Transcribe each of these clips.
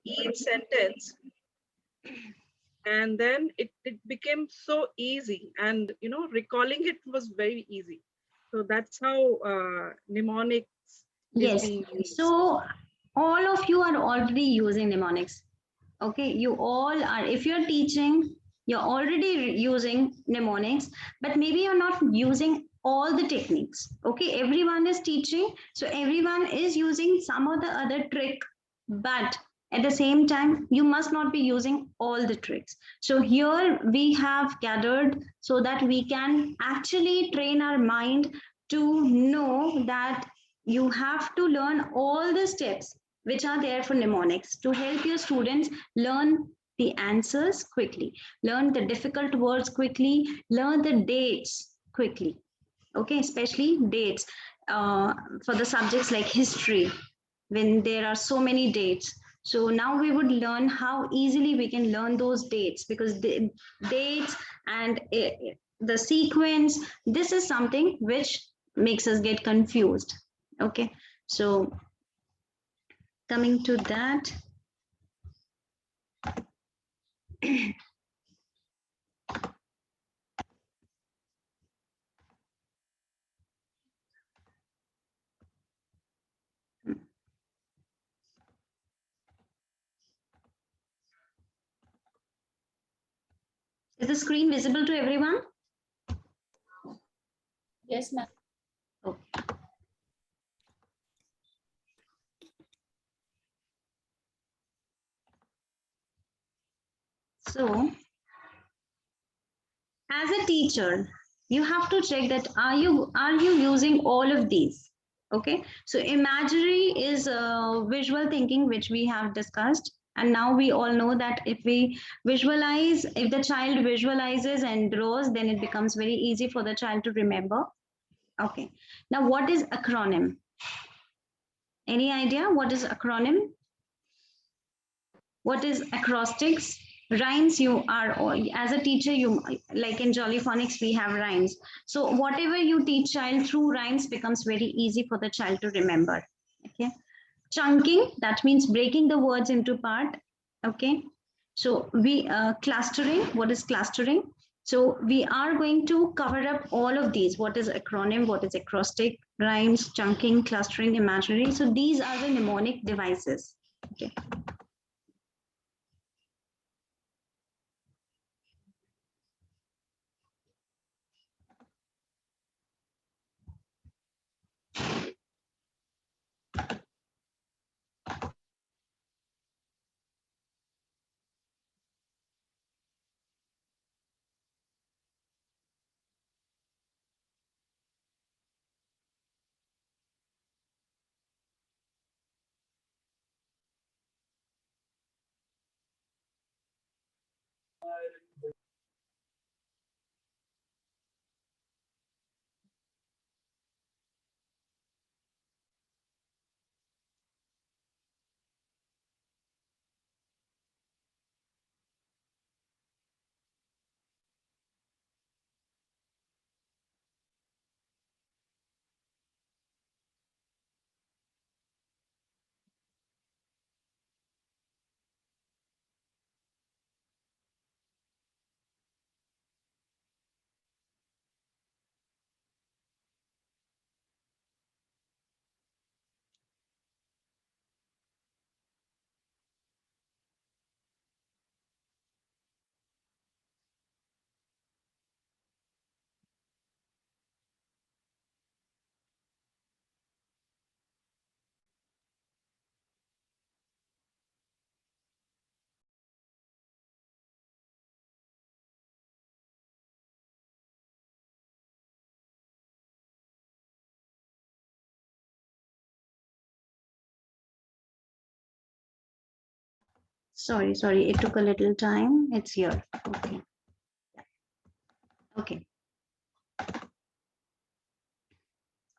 each sentence, and then it became so easy, and recalling it was very easy. So that's how mnemonics is Yes. being used. So all of you are already using mnemonics. Okay, you all are. If you're teaching, you're already using mnemonics, but maybe you're not using all the techniques. Okay, everyone is teaching, so everyone is using some or the other trick, but at the same time, you must not be using all the tricks. So here we have gathered so that we can actually train our mind to know that you have to learn all the steps which are there for mnemonics to help your students learn the answers quickly, learn the difficult words quickly, learn the dates quickly. Okay, especially dates for the subjects like history, when there are so many dates. So now we would learn how easily we can learn those dates, because the dates and the sequence, this is something which makes us get confused. Okay, so coming to that, is the screen visible to everyone? Yes, ma'am. Okay. So, as a teacher, you have to check that are you using all of these? Okay. So, imagery is visual thinking, which we have discussed. And now we all know that if we visualize, if the child visualizes and draws, then it becomes very easy for the child to remember. Okay. Now, what is acronym? Any idea what is acronym? What is acrostics? Rhymes, you are, as a teacher, you, like in Jolly Phonics we have rhymes, so whatever you teach child through rhymes becomes very easy for the child to remember. Okay. Chunking, that means breaking the words into part. Okay. So we clustering, what is clustering? So we are going to cover up all of these. What is acronym, what is acrostic, rhymes, chunking, clustering, imaginary. So these are the mnemonic devices. Okay. Sorry, it took a little time. It's here. Okay. Okay.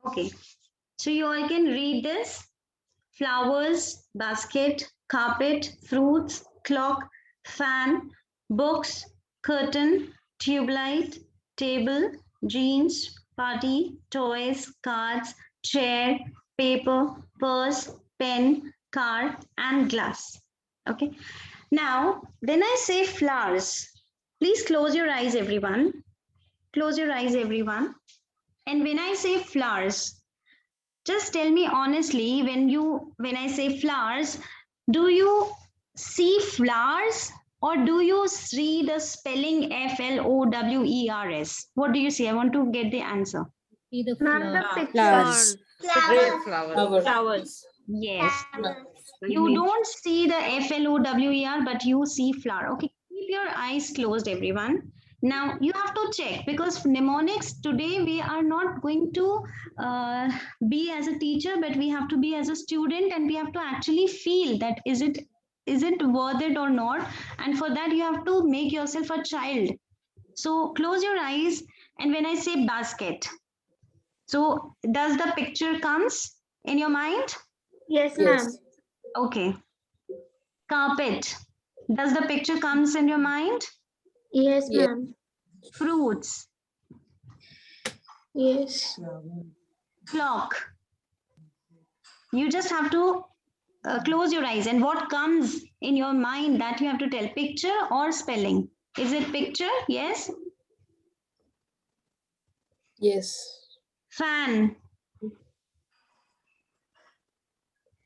Okay. So you all can read this. Flowers, basket, carpet, fruits, clock, fan, books, curtain, tube light, table, jeans, party, toys, cards, chair, paper, purse, pen, car, and glass. Okay. Now, when I say flowers, please close your eyes, everyone. Close your eyes, everyone. And when I say flowers, just tell me honestly, when I say flowers, do you see flowers or do you see the spelling FLOWERS? What do you see? I want to get the answer. See the Ma'am, the flower. pictures. Red flowers. Flowers. Yes. The You image. don't see the FLOWER, but you see flower. Okay, keep your eyes closed, everyone. Now you have to check because mnemonics today we are not going to be as a teacher, but we have to be as a student, and we have to actually feel that is it worth it or not. And for that you have to make yourself a child. So close your eyes, and when I say basket, so does the picture comes in your mind? Yes, ma'am. Yes. Okay. Carpet. Does the picture comes in your mind? Yes, Yes. ma'am. Fruits. Yes. Clock. You just have to close your eyes, and what comes in your mind that you have to tell, picture or spelling? Is it picture? Yes. Yes. Fan.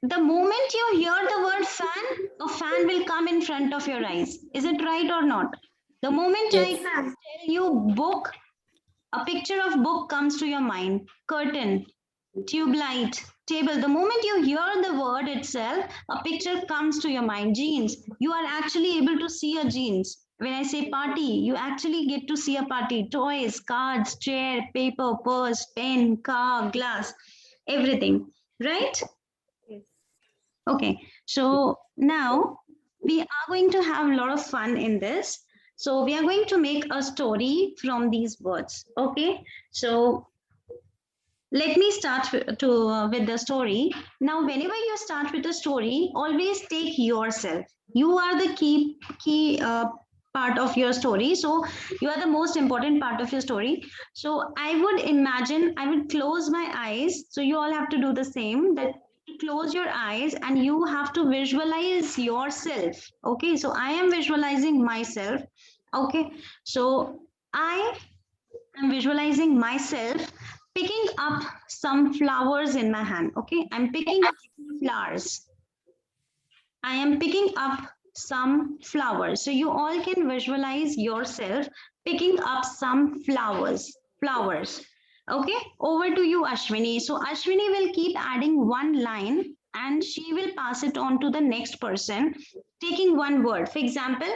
The moment you hear the word fan, a fan will come in front of your eyes. Is it right or not? The moment I Yes. tell you book, a picture of book comes to your mind. Curtain, tube light, table. The moment you hear the word itself, a picture comes to your mind. Jeans, you are actually able to see a jeans. When I say party, you actually get to see a party. Toys, cards, chair, paper, purse, pen, car, glass, everything. Right? Yes. Okay, so now we are going to have a lot of fun in this. So we are going to make a story from these words. Okay, so let me start with the story. Now, whenever you start with a story, always take yourself. You are the key part of your story. So you are the most important part of your story. So I would imagine I would close my eyes. So you all have to do the same. That close your eyes and you have to visualize yourself. Okay, so I am visualizing myself. Okay, so I am visualizing myself picking up some flowers in my hand. Okay, I'm picking up flowers. I am picking up some flowers. So you all can visualize yourself picking up some flowers. Flowers. Okay, over to you, Ashwini. So Ashwini will keep adding one line and she will pass it on to the next person, taking one word. For example,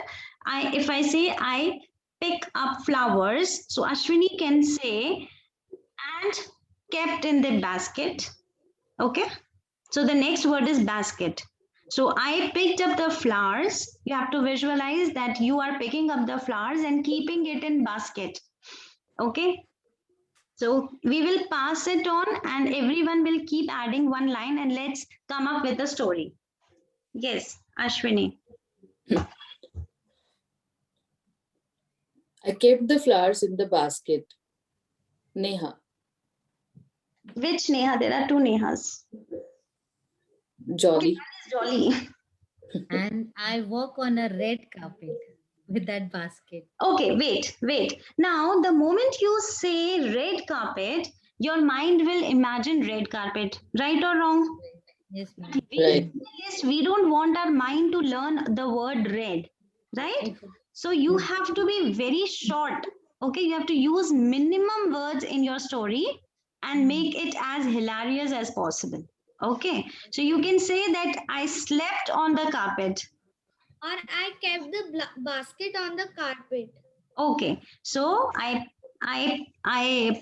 if I say I pick up flowers, so Ashwini can say and kept in the basket. Okay, so the next word is basket. So I picked up the flowers. You have to visualize that you are picking up the flowers and keeping it in basket. Okay, so we will pass it on and everyone will keep adding one line and let's come up with a story. Yes, Ashwini. I kept the flowers in the basket. Neha. Which Neha? There are two Nehas. Jolly. Jolly. And I walk on a red carpet with that basket. Okay, wait. Now, the moment you say red carpet, your mind will imagine red carpet. Right or wrong? Yes, ma'am. Right. We don't want our mind to learn the word red, right? Okay. So you have to be very short. Okay, you have to use minimum words in your story and make it as hilarious as possible. Okay, so you can say that I slept on the carpet. Or I kept the basket on the carpet. Okay, so I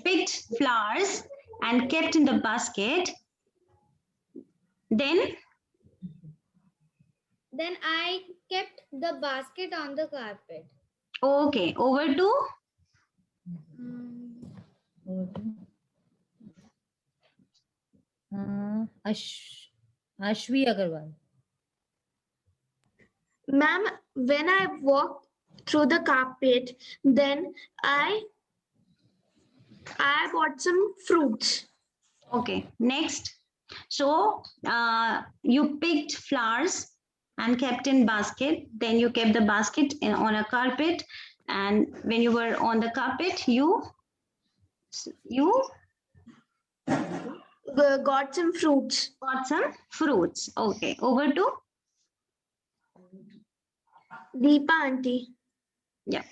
picked flowers and kept in the basket. Then I kept the basket on the carpet. okay, over to Over to Ashwi Agarwal. Ma'am, when I walked through the carpet, then I bought some fruits. okay, next. So you picked flowers and kept in basket. Then you kept the basket on a carpet, and when you were on the carpet, you Got some fruits. got some fruits. Okay, over to Deepa auntie. yeah.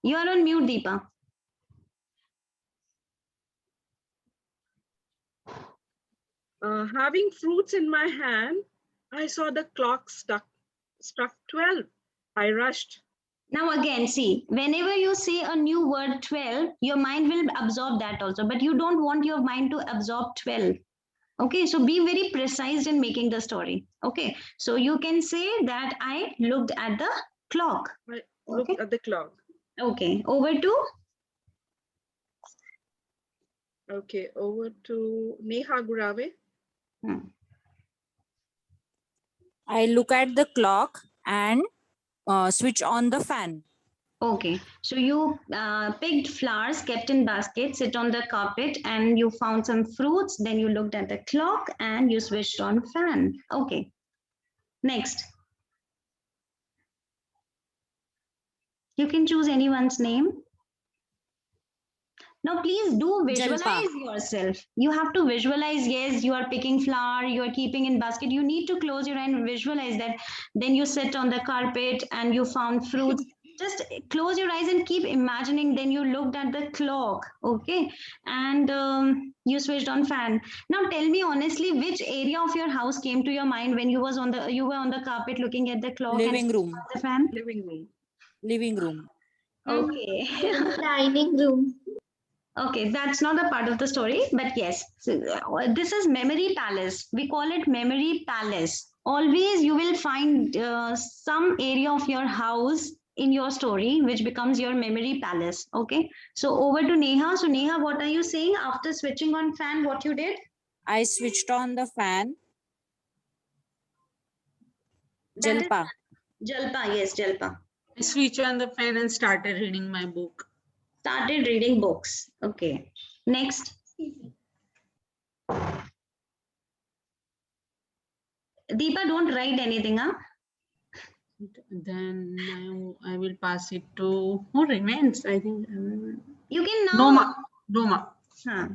You are on mute, Deepa. Having fruits in my hand, I saw the clock struck 12. I rushed. Now again, see, whenever you say a new word 12, your mind will absorb that also, but you don't want your mind to absorb 12. Okay, so be very precise in making the story. Okay, so you can say that I looked at the clock. I looked at the clock. Okay, over to Okay, over to Neha Gurave. I look at the clock and switch on the fan. Okay, so you picked flowers, kept in baskets, sit on the carpet, and you found some fruits. Then you looked at the clock and you switched on fan. Okay, next. You can choose anyone's name. Now, please do visualize yourself. You have to visualize, yes, you are picking flower, you are keeping in basket. You need to close your eye and visualize that. Then you sit on the carpet and you found fruits. Just close your eyes and keep imagining. Then you looked at the clock, okay? And you switched on fan. Now, tell me honestly, which area of your house came to your mind when you were on the carpet looking at the clock Living and room. the fan? Living room. Living room. Okay. Dining room. Okay, that's not a part of the story, but yes, so, this is memory palace. We call it memory palace. Always you will find some area of your house in your story, which becomes your memory palace. Okay, so over to Neha. So Neha, what are you saying after switching on fan? What you did? I switched on the fan. That is Jalpa. Jalpa, yes, Jalpa. I switched on the fan and started reading my book. Started reading books. Okay, next. Deepa, don't write anything, huh? Then I will pass it to who remains. I think You can now. Roma. Roma. Huh.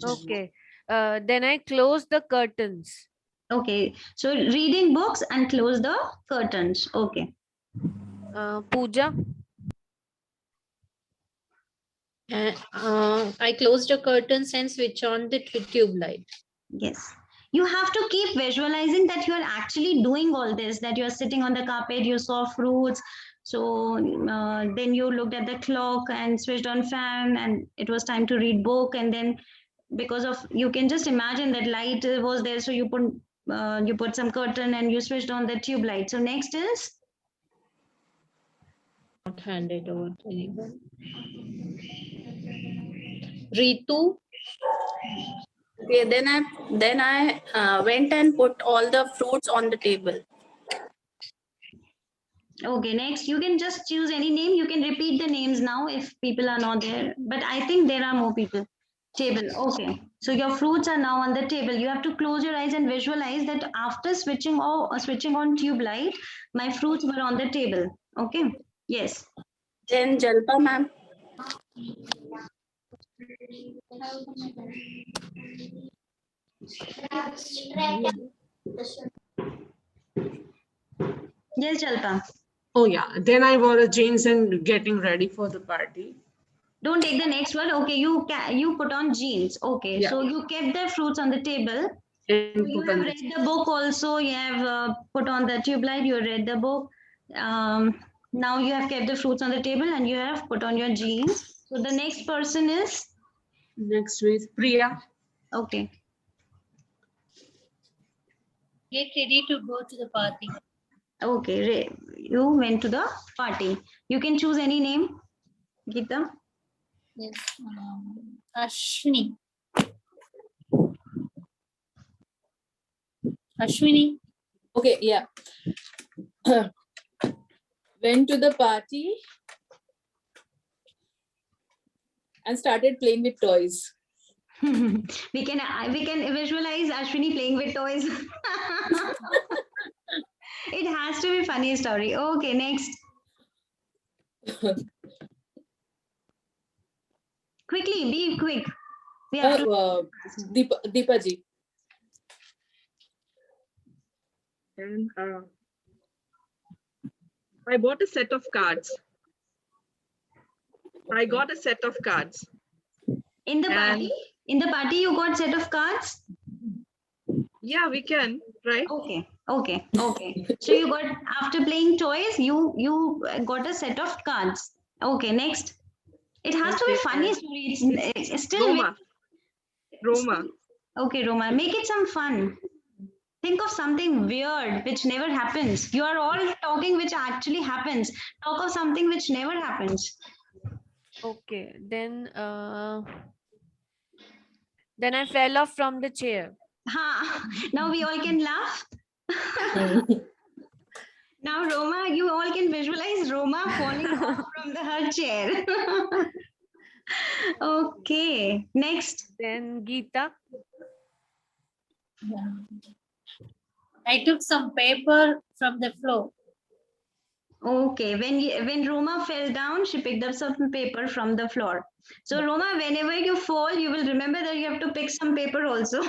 Okay. Then I close the curtains. Okay, so reading books and close the curtains. Okay. Pooja. I closed the curtains and switch on the tube light. Yes. You have to keep visualizing that you are actually doing all this, that you are sitting on the carpet, you saw fruits. So then you looked at the clock and switched on fan and it was time to read book. And then because of, you can just imagine that light was there. So you put some curtain and you switched on the tube light. So next is? Not hand it over to anyone. Ritu. Okay, then I went and put all the fruits on the table. Okay, next you can just choose any name. You can repeat the names now if people are not there. But I think there are more people. Table. Okay. So your fruits are now on the table. You have to close your eyes and visualize that after switching on tube light, my fruits were on the table. Okay. Yes. Then Jalpa, ma'am. Yes, Jalpa. Oh yeah. Then I wore a jeans and getting ready for the party. Don't take the next one. Okay, you put on jeans. Okay, Yeah. so you kept the fruits on the table. And You put have on read the book also. You have put on the tube light. You read the book. Now you have kept the fruits on the table and you have put on your jeans. So the next person is? Next is Priya. Okay. Get ready to go to the party. Okay, you went to the party. You can choose any name, Geeta. Yes. Ashwini. Ashwini. Okay, yeah. Went to the party and started playing with toys. we can visualize Ashwini playing with toys. It has to be funny story. Okay, next. Quickly, be quick. We have to. Deepa ji. And I bought a set of cards. I got a set of cards. In the party? In the party, you got set of cards? Yeah, we can, right? Okay. So you got, after playing toys, you got a set of cards. Okay, next. It has to be funny story. It's still Roma. Okay, Roma, make it some fun. Think of something weird which never happens. You are all talking which actually happens. Talk of something which never happens. Okay, then I fell off from the chair. Now we all can laugh. Now Roma, you all can visualize Roma falling off from her chair. Okay, next. Then Geeta. I took some paper from the floor. Okay, when Roma fell down, she picked up some paper from the floor. So Roma, whenever you fall, you will remember that you have to pick some paper also.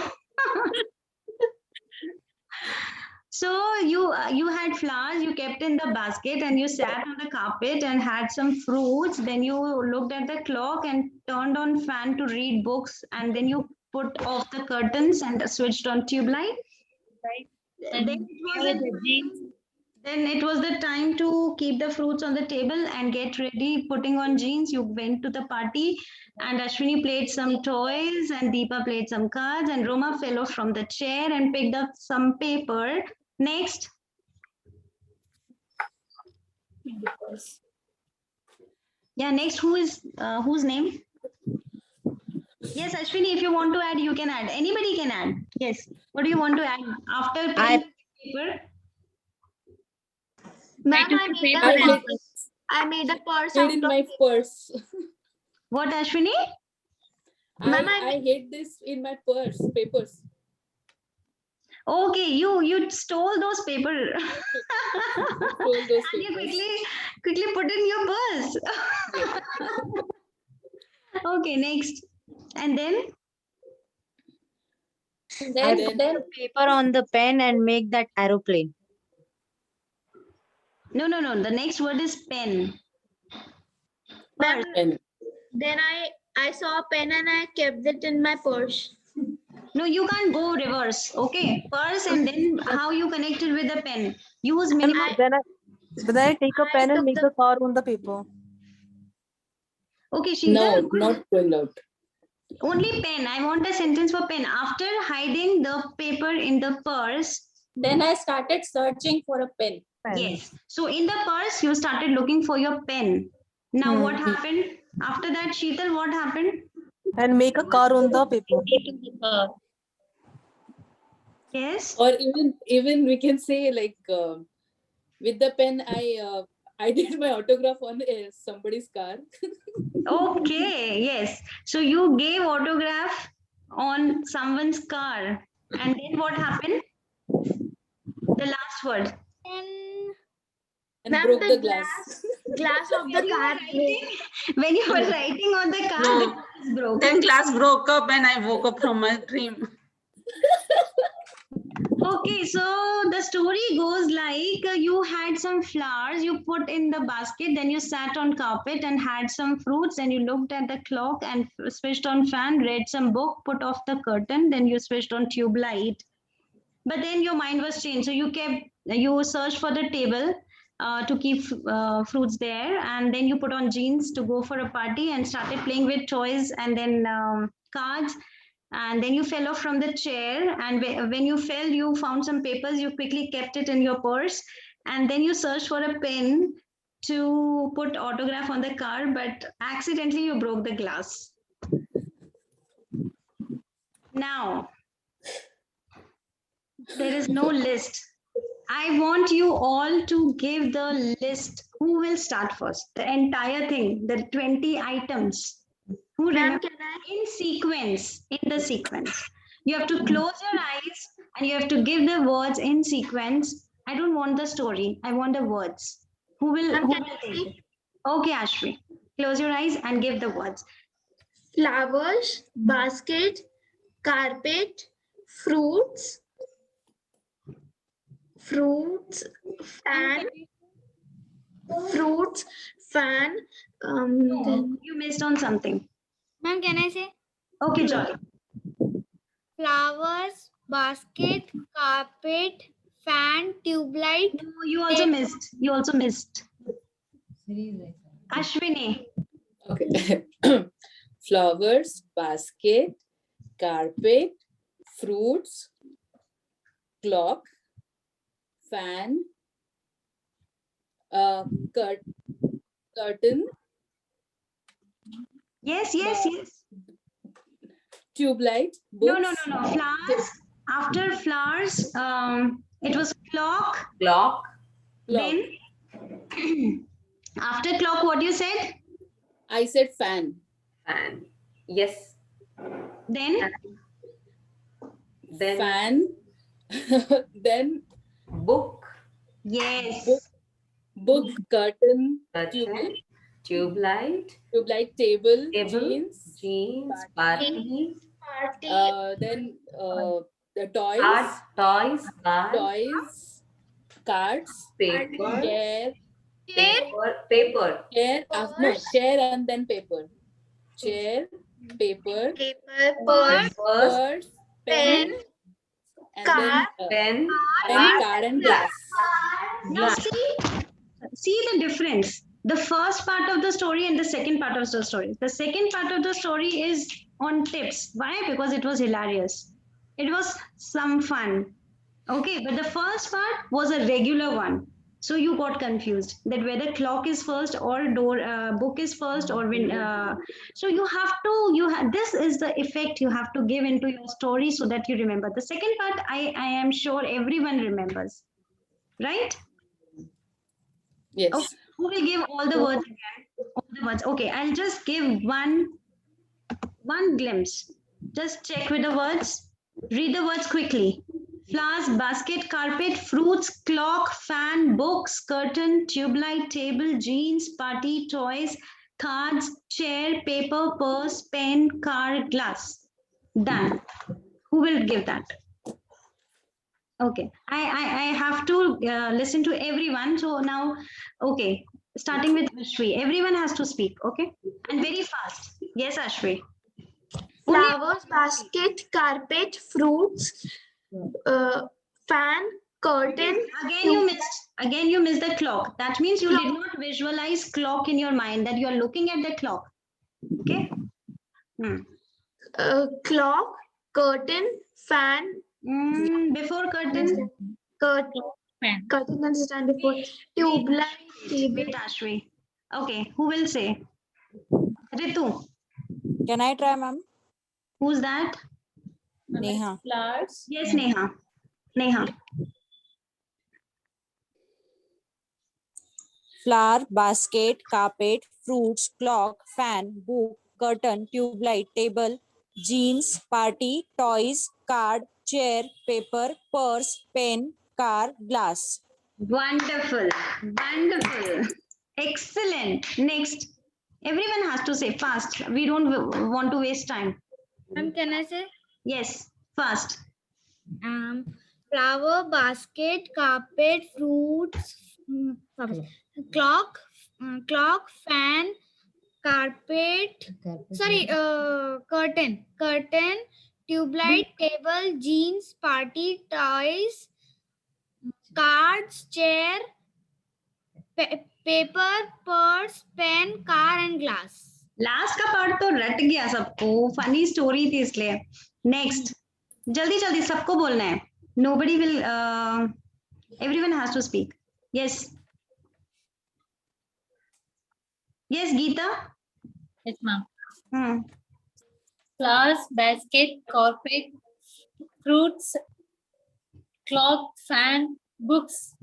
So you had flowers, you kept in the basket, and you sat on the carpet and had some fruits. Then you looked at the clock and turned on fan to read books, and then you put off the curtains and switched on tube light. Right. Then it was the time to keep the fruits on the table and get ready, putting on jeans. You went to the party, and Ashwini played some toys, and Deepa played some cards, and Roma fell off from the chair and picked up some paper. Next. Yeah, next, whose name? Yes, Ashwini, if you want to add, you can add. Anybody can add. Yes. What do you want to add after playing paper? Ma'am, I made a purse Hid out in of my purse. What, Ashwini? I hid this in my purse, papers. Okay, you stole those paper. Stole those And you papers. quickly put in your purse. Okay, next. And then? Then Paper on the pen and make that aeroplane. No. The next word is pen. Ma'am, Pen. then I saw a pen and I kept it in my purse. No, you can't go reverse. Okay, purse and then how you connected with the pen. Use minimum. Then I take a pen and make a car on the paper. Okay, No, Sheetal, not going out. only pen. I want a sentence for pen. After hiding the paper in the purse. Then I started searching for a pen. Yes. So in the purse, you started looking for your pen. Now what happened? After that, Sheetal, what happened? And make a car on the paper. Yes. Or even we can say like with the pen I did my autograph on somebody's car. Okay, yes. So you gave autograph on someone's car. And then what happened? The last word. And broke the glass. Glass of the car. When you were writing on the car, the No. glass broke. Then glass broke up and I woke up from my dream. Okay, so the story goes like you had some flowers, you put in the basket, then you sat on carpet and had some fruits, and you looked at the clock and switched on fan, read some book, put off the curtain, then you switched on tube light. But then your mind was changed, so you searched for the table to keep fruits there, and then you put on jeans to go for a party and started playing with toys and then cards. And then you fell off from the chair, and when you fell, you found some papers, you quickly kept it in your purse, and then you searched for a pen to put autograph on the car, but accidentally you broke the glass. Now, there is no list. I want you all to give the list. Who will start first? The entire thing, the 20 items. Who Ma'am, remembers? can in sequence, in the sequence. You have to close your eyes and you have to give the words in sequence. I don't want the story. I want the words. Who will take it? Okay, Ashvi. Close your eyes and give the words. Flowers, basket, carpet, fruits, fan, then You missed on something. Ma'am, can I say? Okay, Jolly. Flowers, basket, carpet, fan, tube light. No, you also missed. You also missed. Ashwini. Okay. Flowers, basket, carpet, fruits, clock, fan, curtain. Yes, yes, yes. Tube light. No. Flowers. After flowers, it was clock. Clock. Then, after clock, what you said? I said fan. Fan. Yes. Then? Fan. Then book. Yes. Book, curtain, tube light, table, jeans, party. Then the toys, cards, paper, chair, chair and then paper. Chair, paper, purse, pen, and then card and glass. Now see the difference. The first part of the story and the second part of the story. The second part of the story is on tips. Why? Because it was hilarious. It was some fun. Okay, but the first part was a regular one. So you got confused that whether clock is first or book is first or when. So you have to, this is the effect you have to give into your story so that you remember. The second part, I am sure everyone remembers. Right? Yes. Okay. Who will give all the words again? All the words. Okay, I'll just give one glimpse. Just check with the words. Read the words quickly. Flowers, basket, carpet, fruits, clock, fan, books, curtain, tube light, table, jeans, party, toys, cards, chair, paper, purse, pen, car, glass. Done. Who will give that? Okay, I have to listen to everyone. So now, okay, starting with Ashwi. Everyone has to speak, okay? And very fast. Yes, Ashwi. Flowers, basket, carpet, fruits, fan, curtain. Again you missed the clock. That means you did not visualize clock in your mind, that you are looking at the clock. Okay? Clock, curtain, fan. Before curtain? Curtain can stand before. Tube light, Wait, Ashwi. Okay, who will say? Ritu. Can I try, ma'am? Who's that? Neha. Flowers. Yes, Neha. Neha. Flower, basket, carpet, fruits, clock, fan, book, curtain, tube light, table, jeans, party, toys, card, chair, paper, purse, pen, car, glass. Wonderful. Wonderful. Excellent. Next. Everyone has to say fast. We don't want to waste time. Can I say? Yes, fast. Flower, basket, carpet, fruits, clock, fan, carpet. Sorry, curtain, tube light, table, jeans, party, toys, cards, chair, paper, purse, pen, car, and glass. Last का part तो रट गया सबको, funny story थी इसलिए. Next, जल्दी जल्दी सबको बोलना है. Nobody will, everyone has to speak. Yes. Yes, Geeta. Yes, ma'am. Flowers, basket, carpet, fruits, clock, fan, books.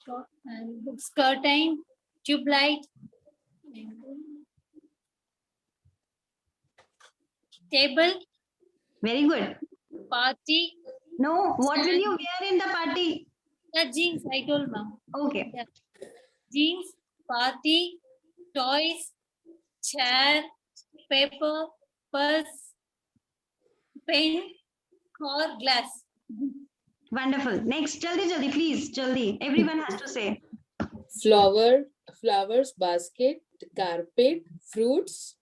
Clock, fan, books, curtain, tube light. Table, Very good. party. No, what will you wear in the party? Jeans, I told ma'am. Okay. Yeah. Jeans, party, toys, chair, paper, purse, pen, or glass. Wonderful. Next, jaldi, please, jaldi. Everyone has to say. Flowers, basket, carpet, fruits,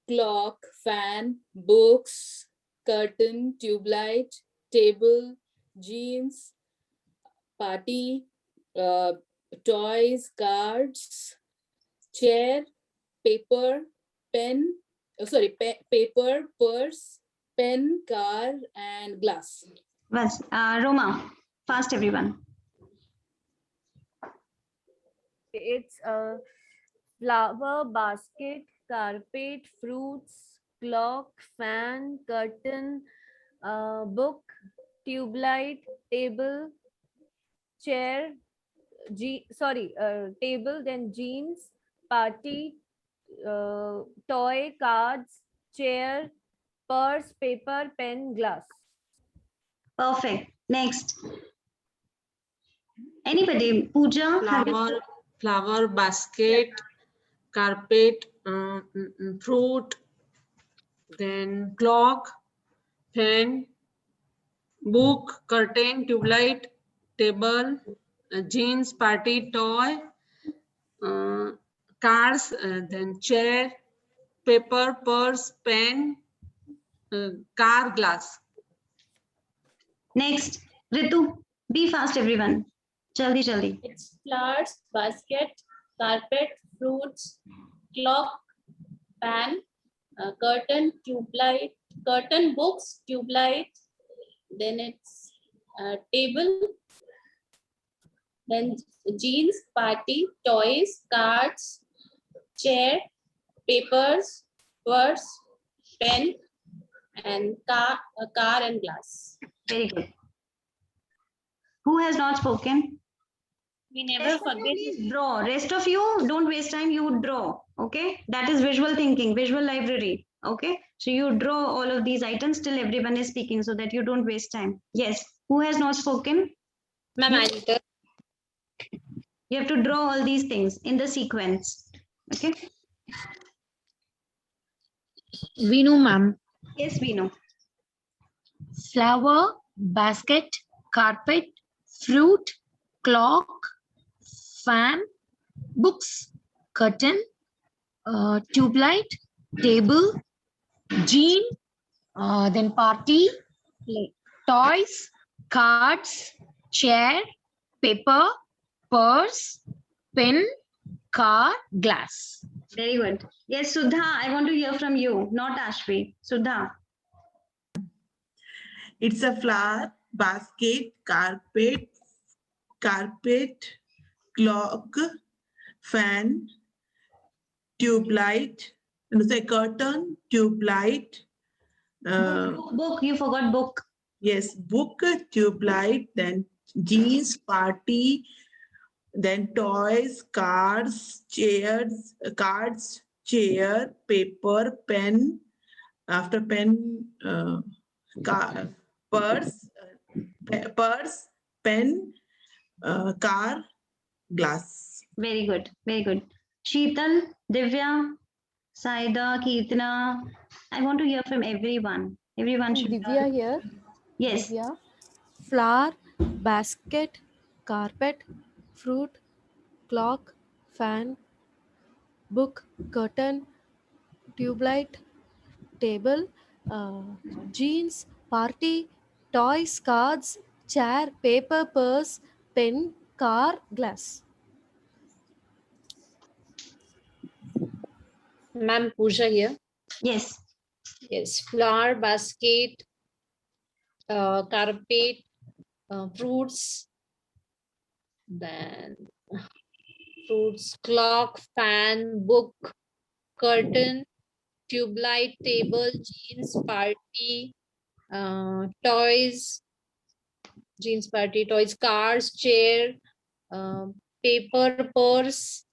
clock, fan, books, curtain, tube light, table, jeans, party, toys, cards, chair, paper, pen, paper, purse, pen, car, and glass. Bas, Roma, fast everyone. It's a flower, basket, carpet, fruits, clock, fan, curtain, book, tube light, table, chair, table, then jeans, party, toy, cards, chair, purse, paper, pen, glass. Perfect. Next. Anybody? Pooja? Flower, basket, carpet, fruit, then clock, fan, book, curtain, tube light, table, jeans, party, toy, cars, then chair, paper, purse, pen, car, glass. Next. Ritu, be fast everyone. Jaldi. It's flowers, basket, carpet, fruits, clock, fan, curtain, tube light, curtain, books, tube light. Then it's table. Then jeans, party, toys, cards, chair, papers, purse, pen, and car and glass. Very good. Who has not spoken? We never forget. Please draw. Rest of you, don't waste time. You draw. Okay. That is visual thinking, visual library. Okay. So you draw all of these items till everyone is speaking so that you don't waste time. Yes. Who has not spoken? Ma'am, You have to draw all these things in the sequence. Okay. Vinu, ma'am. Yes, Vinu. Flower, basket, carpet, fruit, clock, fan, books, curtain, tube light, table, jean, then party, toys, cards, chair, paper, purse, pen, car, glass. Very good. Yes, Sudha, I want to hear from you, not Ashvi. Sudha. It's a flower, basket, carpet, clock, fan, tube light, curtain, tube light. Book, you forgot book. Yes, book, tube light, then jeans, party, then toys, cards, chair, paper, pen, after pen, purse, pen, car, glass. Very good. Very good. Sheetal, Divya, Saida, Keetna. I want to hear from everyone. Everyone should. Divya here. Yes. Divya. Flower, basket, carpet, fruit, clock, fan, book, curtain, tube light, table, jeans, party, toys, cards, chair, paper, purse, pen, car, glass. Ma'am, Pooja here. Yes. Yes, flower, basket, carpet, fruits, then fruits, clock, fan, book, curtain, tube light, table, jeans, party, toys, jeans, party, toys, cars, chair, paper, purse,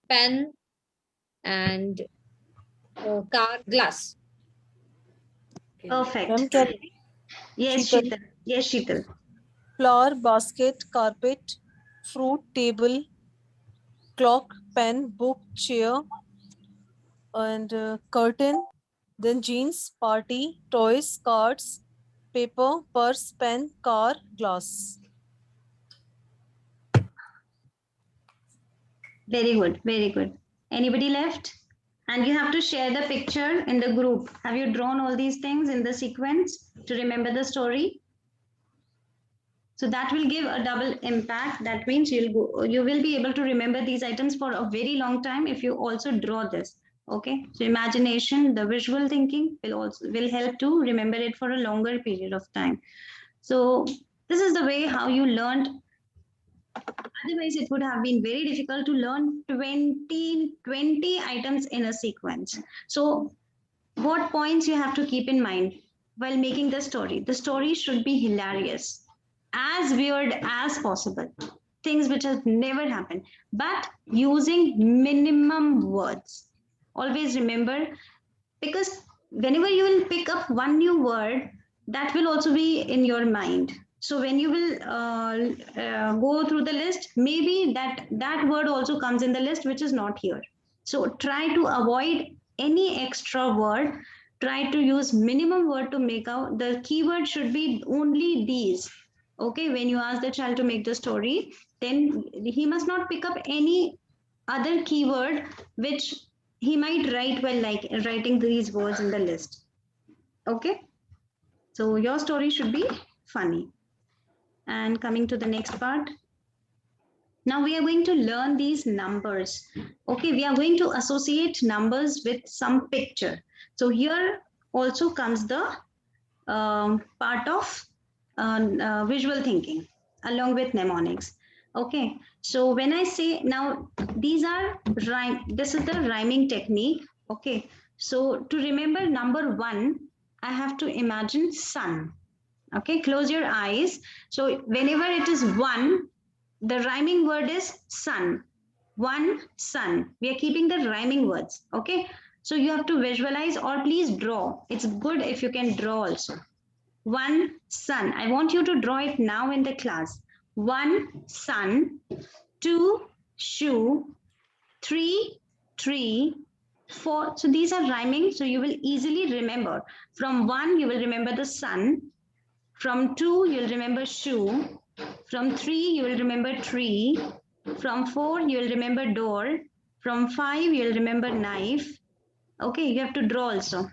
pen, and car, glass. Perfect. Ma'am, can Yes, Sheetal. Sheetal. Yes, Sheetal. Flower, basket, carpet, fruit, table, clock, pen, book, chair, and curtain. Then jeans, party, toys, cards, paper, purse, pen, car, glass. Very good. Very good. Anybody left? And you have to share the picture in the group. Have you drawn all these things in the sequence to remember the story? So that will give a double impact. That means you will be able to remember these items for a very long time if you also draw this. Okay. So imagination, the visual thinking will help to remember it for a longer period of time. So this is the way how you learned. Otherwise, it would have been very difficult to learn 20 items in a sequence. So what points you have to keep in mind while making the story? The story should be hilarious, as weird as possible, things which have never happened, but using minimum words. Always remember, because whenever you will pick up one new word, that will also be in your mind. So when you will go through the list, maybe that word also comes in the list which is not here. So try to avoid any extra word. Try to use minimum word to make out. The keyword should be only these. Okay, when you ask the child to make the story, then he must not pick up any other keyword which he might write while like writing these words in the list. Okay, so your story should be funny. And coming to the next part, now we are going to learn these numbers. Okay, we are going to associate numbers with some picture. So here also comes the part of visual thinking along with mnemonics. Okay, so when I say now, these are rhyme, this is the rhyming technique. Okay, so to remember number 1, I have to imagine sun. Okay, close your eyes. So whenever it is 1, the rhyming word is sun. 1 sun. We are keeping the rhyming words. Okay, so you have to visualize or please draw. It's good if you can draw also. 1 sun. I want you to draw it now in the class. 1 sun, 2 shoe, 3 tree, 4. So these are rhyming. So you will easily remember. From 1, you will remember the sun. From 2, you'll remember shoe. From 3, you will remember tree. From 4, you will remember door. From 5, you'll remember knife. Okay, you have to draw also.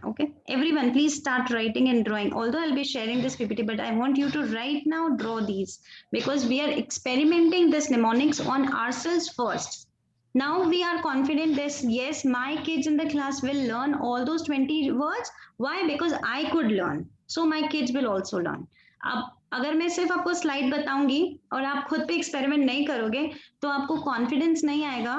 Okay, everyone, please start writing and drawing. Although I'll be sharing this PPT, but I want you to right now draw these because we are experimenting this mnemonics on ourselves first. Now we are confident this, yes, my kids in the class will learn all those 20 words. Why? Because I could learn. So my kids will also learn. अब अगर मैं सिर्फ आपको slide बताऊंगी और आप खुद पे एक्सपेरिमेंट नहीं करोगे तो आपको कॉन्फिडेंस नहीं आएगा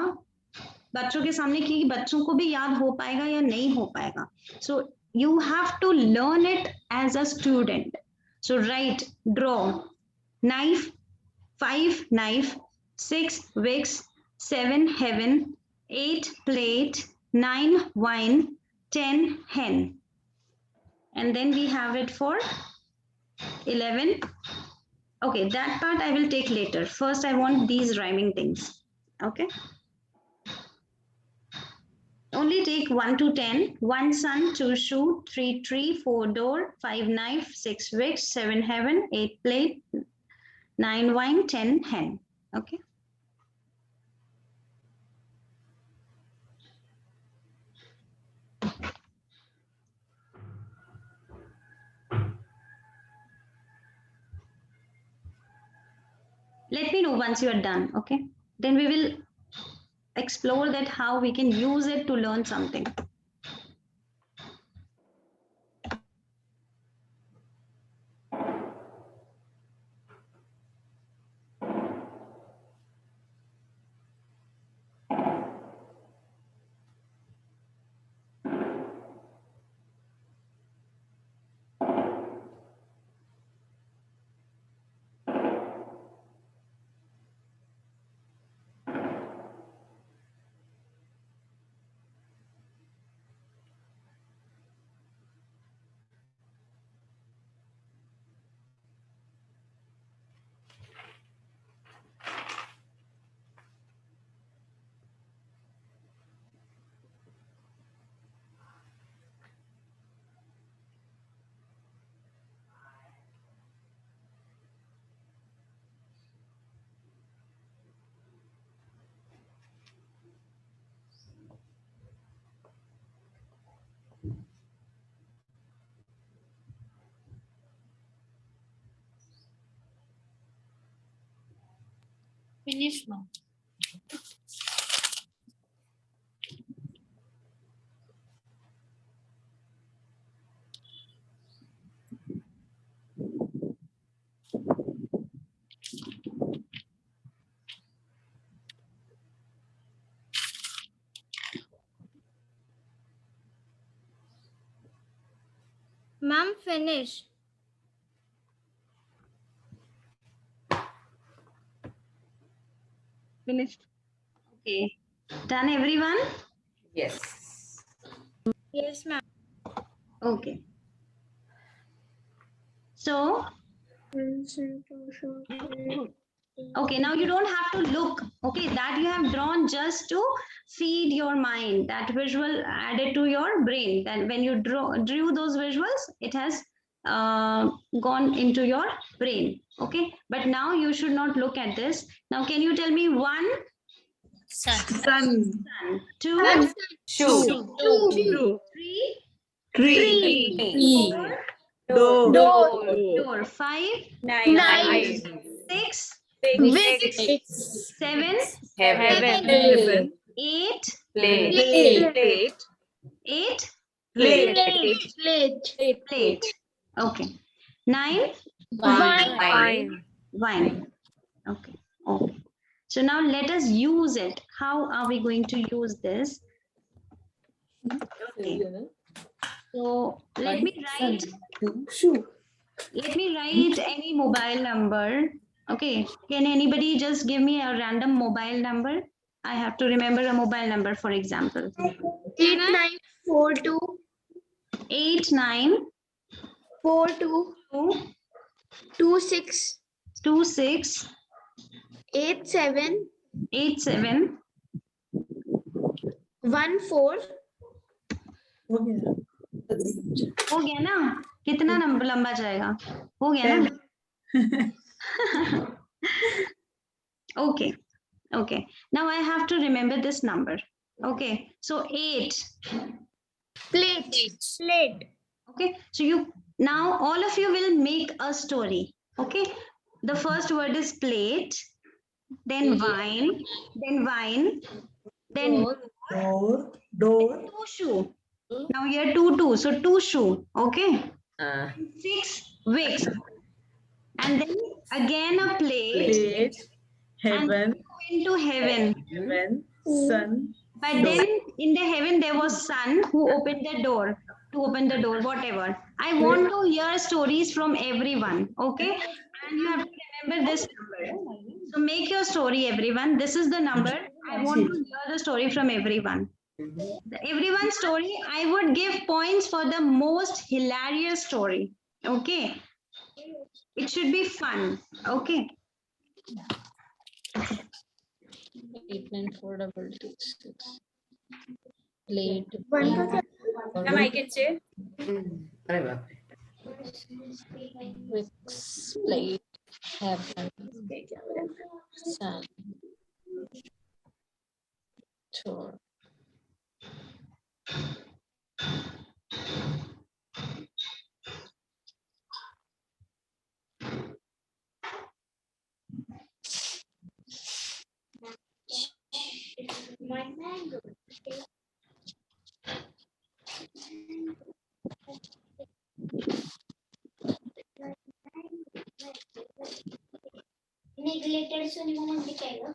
बच्चों के सामने कि बच्चों को भी याद हो पाएगा या नहीं हो पाएगा. So you have to learn it as a student. So write, draw, knife, 5 knife, 6 wicks, 7 heaven, 8 plate, 9 wine, 10 hen. And then we have it for 11. Okay, that part I will take later. First, I want these rhyming things. Okay. Only take 1 to 10. 1 sun, 2 shoe, 3 tree, 4 door, 5 knife, 6 wicks, 7 heaven, 8 plate, 9 wine, 10 hen. Okay. Let me know once you are done. Okay. Then we will explore that how we can use it to learn something. Finish, ma'am. Ma'am, finish. Finished. Okay. Done, everyone? Yes. Yes, ma'am. Okay. So, okay, now you don't have to look. Okay, that you have drawn just to feed your mind, that visual added to your brain. Then when you drew those visuals, it has gone into your brain. Okay, but now you should not look at this. Now, can you tell me one? Sun. Two. Shoe. Two. Tree. Door. Door. 5. 9. 6. 7. Heaven. 8. Plate. 8. Plate. Okay. 9. Wine. Wine. Okay. Okay. So now let us use it. How are we going to use this? Okay. So let me write. Let me write any mobile number. Okay. Can anybody just give me a random mobile number? I have to remember a mobile number, for example. 8942 8942 26 26 87 87 14 हो गया ना? कितना number लंबा जाएगा? हो गया ना? Okay. Okay. Now I have to remember this number. Okay. So 8. plate. Okay. So you now all of you will make a story. Okay. The first word is plate, then wine, then Door. 2 shoe. Now here 2. So 2 shoe. Okay. 6 wicks. And then again a plate. Heaven. Into heaven. Sun. But then in the heaven there was sun who opened the door, whatever. I want to hear stories from everyone, okay? And you have to remember this number. So make your story, everyone. This is the number. I want to hear the story from everyone. Everyone's story, I would give points for the most hilarious story, okay? It should be fun, okay? 894226. Plate. Ma'am, I can say. Wicks, plate, heaven, sun, door. Neglected सुनियो मत दिखाएगा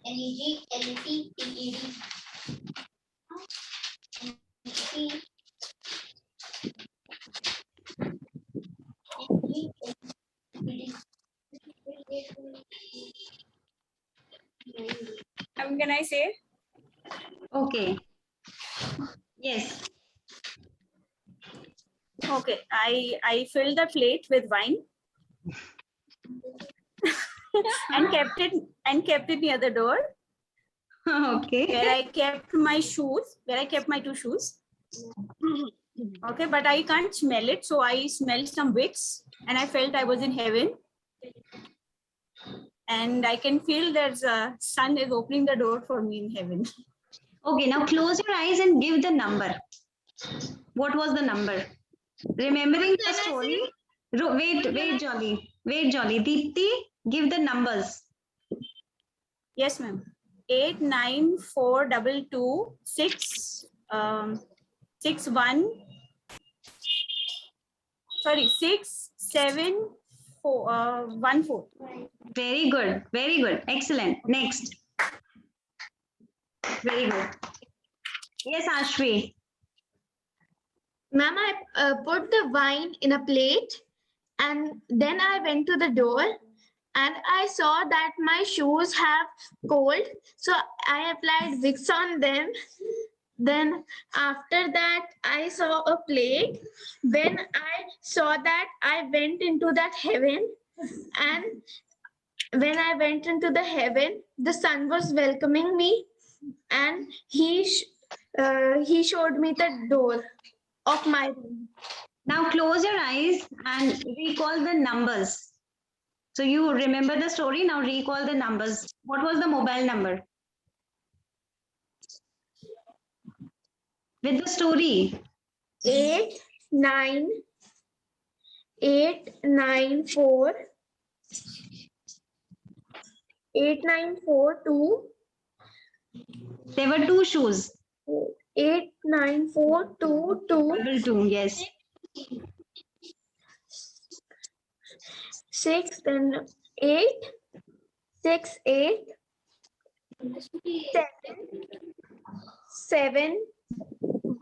NEG LT TED Can I say? Okay. Yes. Okay, I filled the plate with wine and kept it near the door. Okay. Where I kept my shoes, where I kept my 2 shoes. Okay, but I can't smell it, so I smelled some wicks and I felt I was in heaven. And I can feel there's a sun is opening the door for me in heaven. Okay, now close your eyes and give the number. What was the number? Remembering the story, Wait, Jolly. Wait, Jolly. Deepti, give the numbers. Yes, ma'am. 8, 9, 4, 2, 2, 6, 6, 1. Sorry, 6, 7, 4, 1, 4. Very good. Very good. Excellent. Next. Very good. Yes, Ashvi. Ma'am, I put the wine in a plate and then I went to the door and I saw that my shoes have cold. So I applied Vicks on them. Then after that, I saw a plate. When I saw that, I went into that heaven. And when I went into the heaven, the sun was welcoming me and he showed me the door of my room. Now close your eyes and recall the numbers. So you remember the story. Now recall the numbers. What was the mobile number? With the story. 8, 9, 8, 9, 4. 8, 9, 4, 2. There were two shoes. 8, 9, 4, 2, 2. 2, yes. 6, then 8, 6, 8, 7, 1,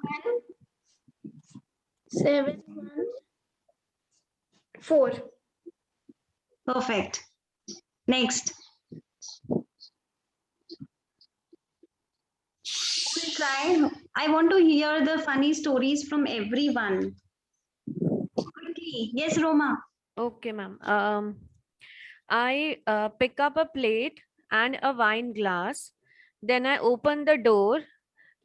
7, 1, 4. Perfect. Next. We'll try. I want to hear the funny stories from everyone. Quickly. Yes, Roma. Okay, ma'am. I pick up a plate and a wine glass. Then I open the door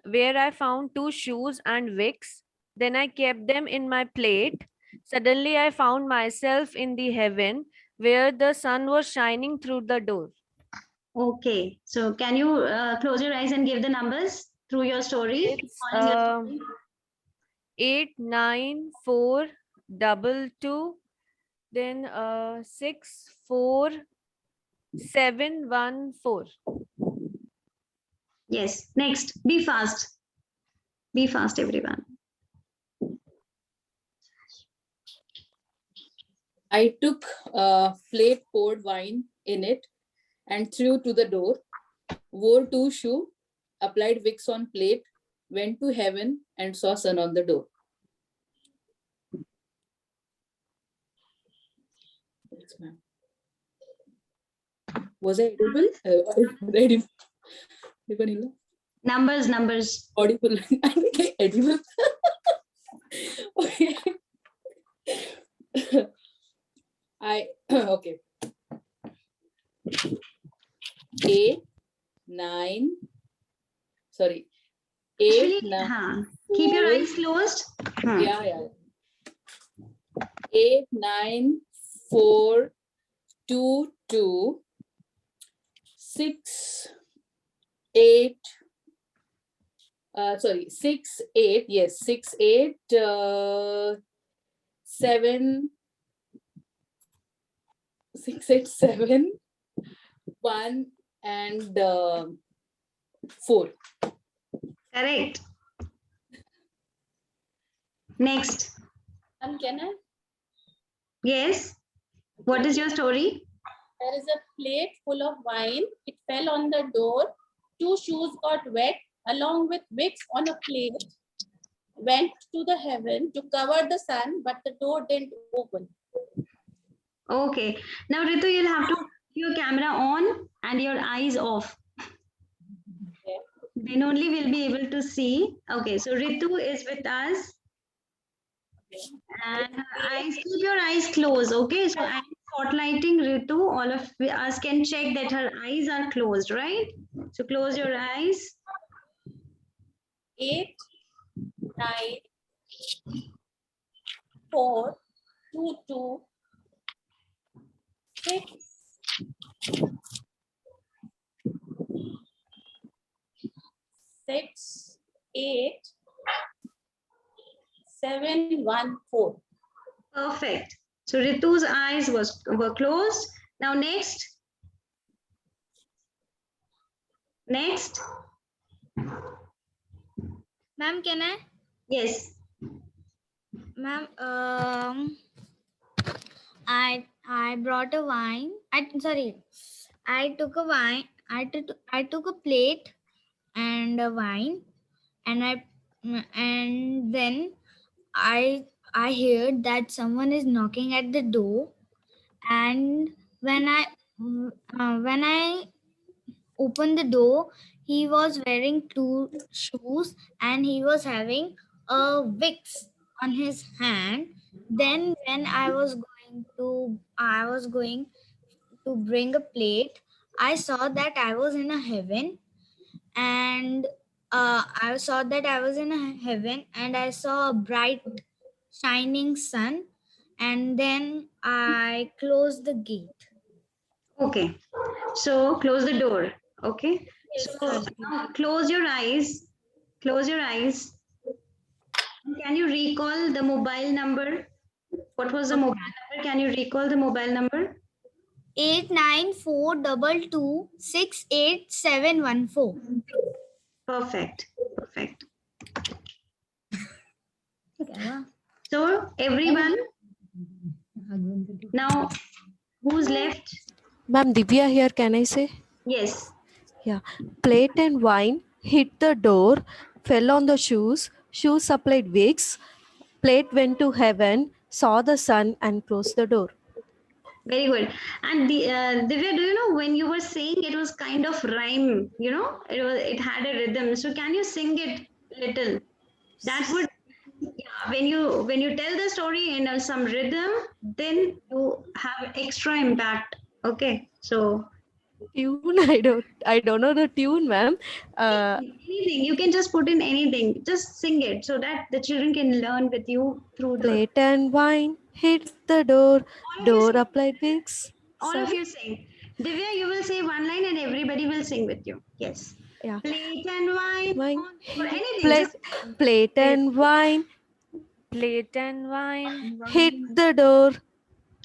where I found two shoes and Vicks. Then I kept them in my plate. Suddenly I found myself in the heaven where the sun was shining through the door. Okay. So can you close your eyes and give the numbers through your story? It's 8, 9, 4, 2, 2. Then 6, 4, 7, 1, 4. Yes. Next. Be fast. Be fast, everyone. I took a plate, poured wine in it, and threw to the door. Wore two shoes, applied Vicks on plate, went to heaven, and saw sun on the door. Yes, ma'am. Was I audible? Numbers. Audible. Edible. Okay. Okay. 8, 9. Sorry. 8, 9. Keep your eyes closed. Yeah. 8, 9, 4, 2, 2. 6, 8. 6, 8. Yes, 6, 8. 7. 6, 8, 7. 1 and 4. Correct. Next. Can I? Yes. What is your story? There is a plate full of wine. It fell on the door. Two shoes got wet along with Vicks on a plate. Went to the heaven to cover the sun, but the door didn't open. Okay. Now, Ritu, you'll have to keep your camera on and your eyes off. Then only we'll be able to see. Okay, so Ritu is with us. And her eyes, keep your eyes closed. Okay, so I'm spotlighting Ritu. All of us can check that her eyes are closed, right? So close your eyes. 8, 9, 4, 2, 2, 6, 6, 8, 7, 1, 4. Perfect. So Ritu's eyes were closed. Now next. Next. Ma'am, can I? Yes. Ma'am, I brought a wine. I took a wine. I took a plate and a wine, and then I heard that someone is knocking at the door, and when I opened the door, he was wearing two shoes and he was having a Vicks on his hand. Then when I was going to bring a plate, I saw that I was in a heaven, and I saw that I was in a heaven, and I saw a bright shining sun, and then I closed the gate. Okay. So close the door. Okay. Yes, So sir. now close your eyes. Close your eyes. Can you recall the mobile number? What was the mobile number? Can you recall the mobile number? 8942268714. Perfect. Perfect. So everyone, now who's left? Ma'am, Divya here, can I say? Yes. Yeah. Plate and wine hit the door, fell on the shoes, shoes supplied Vicks, plate went to heaven, saw the sun and closed the door. Very good. And Divya, do you know when you were saying it was kind of rhyme, it had a rhythm. So can you sing it little? That would, yeah, when you tell the story in some rhythm, then you have extra impact. Okay. So Tune, I don't know the tune, ma'am. anything, you can just put in anything, just sing it so that the children can learn with you through the Plate and wine hit the door, door applied Vicks. all of you sing. Divya, you will say one line and everybody will sing with you. Yes. Yeah. Plate and wine. Or anything. Plate, just- plate and wine Plate and wine. hit the door,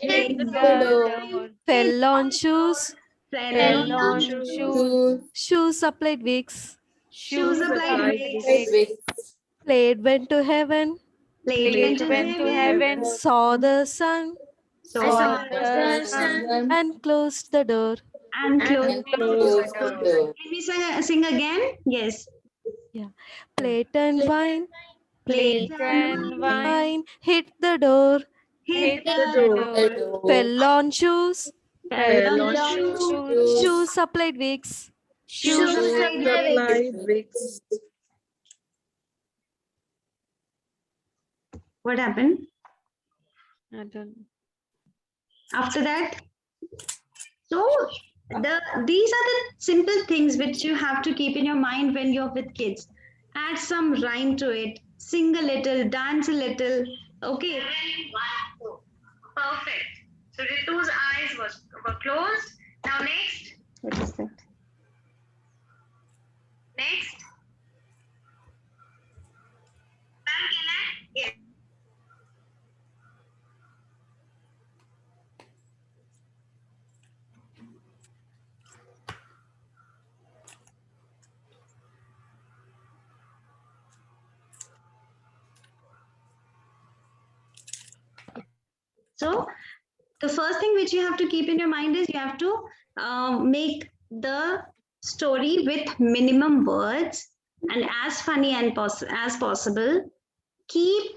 Hit the door. fell on shoes, Fell on shoes. shoes supplied Vicks, Shoes applied Vicks. plate went to heaven, Plate Went to heaven. saw the sun Saw the sun. and closed the door. and close. And close the door. Can we sing again? Yes. Yeah. Plate and wine, Plate and wine. hit the door, Hit the the door. fell on shoes, fell on shoes. shoes supplied Vicks, Shoes applied Vicks. What happened I don't. after that? So these are the simple things which you have to keep in your mind when you're with kids. Add some rhyme to it, sing a little, dance a little. Okay. Perfect. So Ritu's eyes were closed. Now next. What is that? Next. Ma'am, can I? Yes. So the first thing which you have to keep in your mind is you have to make the story with minimum words and as funny and as possible. Keep,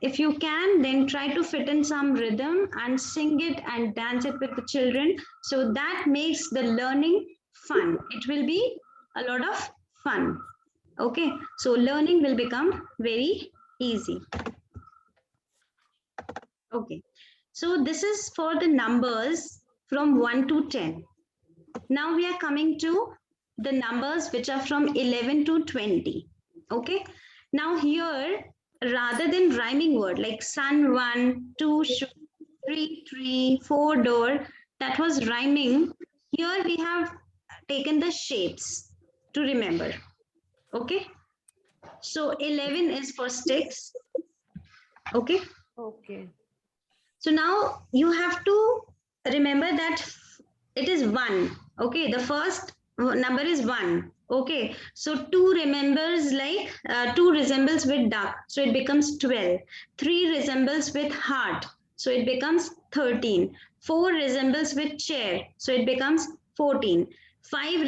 if you can, then try to fit in some rhythm and sing it and dance it with the children. So that makes the learning fun. It will be a lot of fun. Okay, so learning will become very easy. Okay, so this is for the numbers from 1 to 10. Now we are coming to the numbers which are from 11 to 20. Okay, now here, rather than rhyming word like sun 1, 2 shoe, 3 tree, 4 door, that was rhyming. Here we have taken the shapes to remember. Okay, so 11 is for sticks. Okay. Okay. So now you have to remember that it is 1. Okay, the first number is 1. Okay, so 2 remembers like 2 resembles with duck, so it becomes 12. 3 resembles with heart, so it becomes 13. 4 resembles with chair, so it becomes 14. 5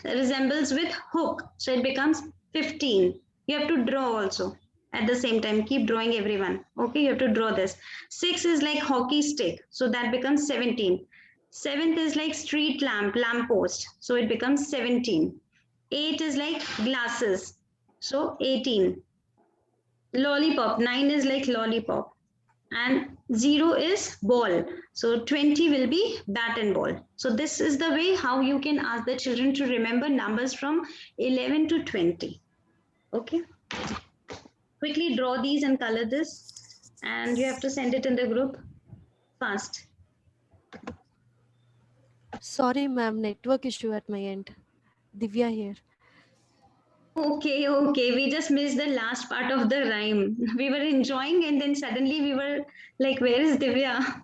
resembles with hook, so it becomes 15. You have to draw also at the same time. Keep drawing, everyone. Okay, you have to draw this. 6 is like hockey stick, so that becomes 17. 7th is like street lamp, post, so it becomes 17. 8 is like glasses, so 18. Lollipop, 9 is like lollipop. And 0 is ball, so 20 will be bat and ball. So this is the way how you can ask the children to remember numbers from 11 to 20. Okay, quickly draw these and color this, and you have to send it in the group fast. Sorry, ma'am, network issue at my end. Divya here. Okay, we just missed the last part of the rhyme. We were enjoying and then suddenly we were like, where is Divya?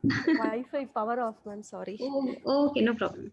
Wi-Fi power off, ma'am, sorry. Oh, okay, no problem.